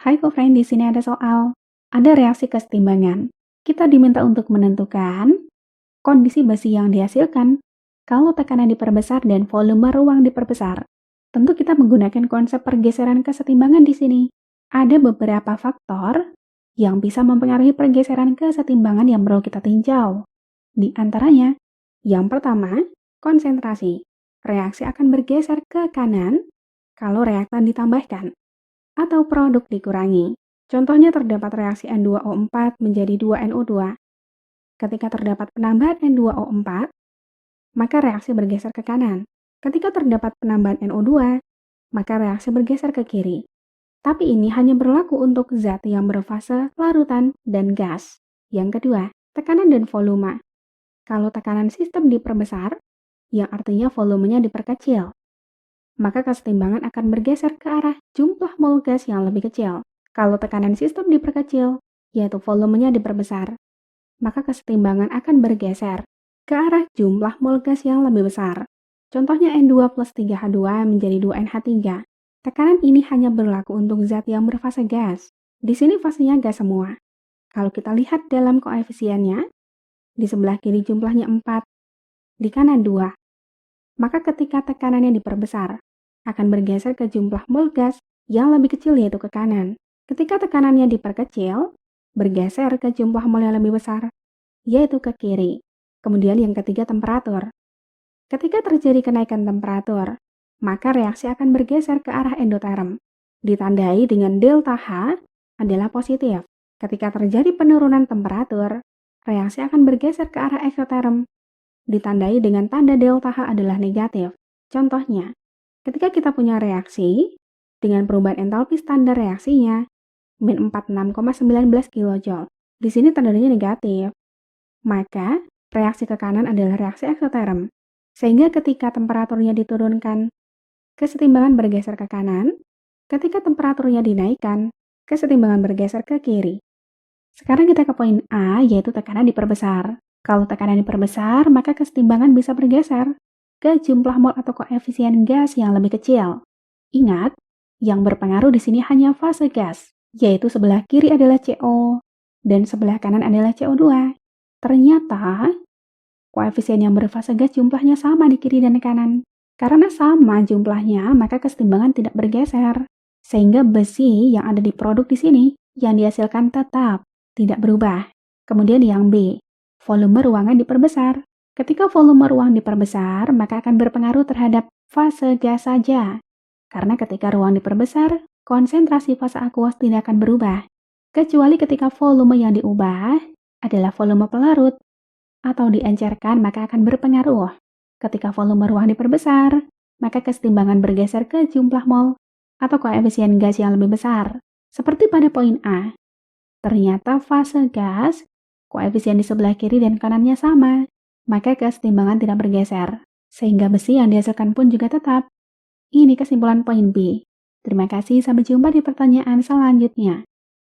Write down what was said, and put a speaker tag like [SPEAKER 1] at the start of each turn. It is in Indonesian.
[SPEAKER 1] Hai co-friend, di sini ada soal. Ada reaksi kesetimbangan. Kita diminta untuk menentukan kondisi besi yang dihasilkan kalau tekanan diperbesar dan volume ruang diperbesar. Tentu kita menggunakan konsep pergeseran kesetimbangan di sini. Ada beberapa faktor yang bisa mempengaruhi pergeseran kesetimbangan yang perlu kita tinjau. Di antaranya, yang pertama, konsentrasi. Reaksi akan bergeser ke kanan kalau reaktan ditambahkan atau produk dikurangi. Contohnya terdapat reaksi N2O4 menjadi 2NO2. Ketika terdapat penambahan N2O4, maka reaksi bergeser ke kanan. Ketika terdapat penambahan NO2, maka reaksi bergeser ke kiri. Tapi ini hanya berlaku untuk zat yang berfase larutan dan gas. Yang kedua, tekanan dan volume. Kalau tekanan sistem diperbesar, yang artinya volumenya diperkecil, maka kesetimbangan akan bergeser ke arah jumlah mol gas yang lebih kecil. Kalau tekanan sistem diperkecil, yaitu volumenya diperbesar, maka kesetimbangan akan bergeser ke arah jumlah mol gas yang lebih besar. Contohnya N2 plus 3H2 menjadi 2NH3. Tekanan ini hanya berlaku untuk zat yang berfase gas. Di sini fasenya gas semua. Kalau kita lihat dalam koefisiennya, di sebelah kiri jumlahnya 4, di kanan 2. Maka ketika tekanannya diperbesar, akan bergeser ke jumlah mol gas yang lebih kecil yaitu ke kanan. Ketika tekanannya diperkecil, bergeser ke jumlah mol yang lebih besar, yaitu ke kiri. Kemudian yang ketiga, temperatur. Ketika terjadi kenaikan temperatur, maka reaksi akan bergeser ke arah endoterm, ditandai dengan delta H adalah positif. Ketika terjadi penurunan temperatur, reaksi akan bergeser ke arah eksoterm, ditandai dengan tanda delta H adalah negatif. Contohnya, ketika kita punya reaksi dengan perubahan entalpi standar reaksinya min 46,19 kJ. Di sini tandanya negatif. Maka reaksi ke kanan adalah reaksi eksoterm. Sehingga ketika temperaturnya diturunkan, kesetimbangan bergeser ke kanan. Ketika temperaturnya dinaikkan, kesetimbangan bergeser ke kiri. Sekarang kita ke poin A, yaitu tekanan diperbesar. Kalau tekanan diperbesar, maka kesetimbangan bisa bergeser ke jumlah mol atau koefisien gas yang lebih kecil. Ingat, yang berpengaruh di sini hanya fase gas, yaitu sebelah kiri adalah CO dan sebelah kanan adalah CO2. Ternyata, koefisien yang berfase gas jumlahnya sama di kiri dan kanan. Karena sama jumlahnya, maka kesetimbangan tidak bergeser. Sehingga besi yang ada di produk di sini yang dihasilkan tetap tidak berubah. Kemudian yang B, volume ruangan diperbesar. Ketika volume ruang diperbesar, maka akan berpengaruh terhadap fase gas saja. Karena ketika ruang diperbesar, konsentrasi fase akuos tidak akan berubah. Kecuali ketika volume yang diubah adalah volume pelarut atau diencerkan, maka akan berpengaruh. Ketika volume ruang diperbesar, maka kesetimbangan bergeser ke jumlah mol atau koefisien gas yang lebih besar. Seperti pada poin A, ternyata fase gas, koefisien di sebelah kiri dan kanannya sama, maka kesetimbangan tidak bergeser, sehingga besi yang dihasilkan pun juga tetap. Ini kesimpulan poin B. Terima kasih, sampai jumpa di pertanyaan selanjutnya.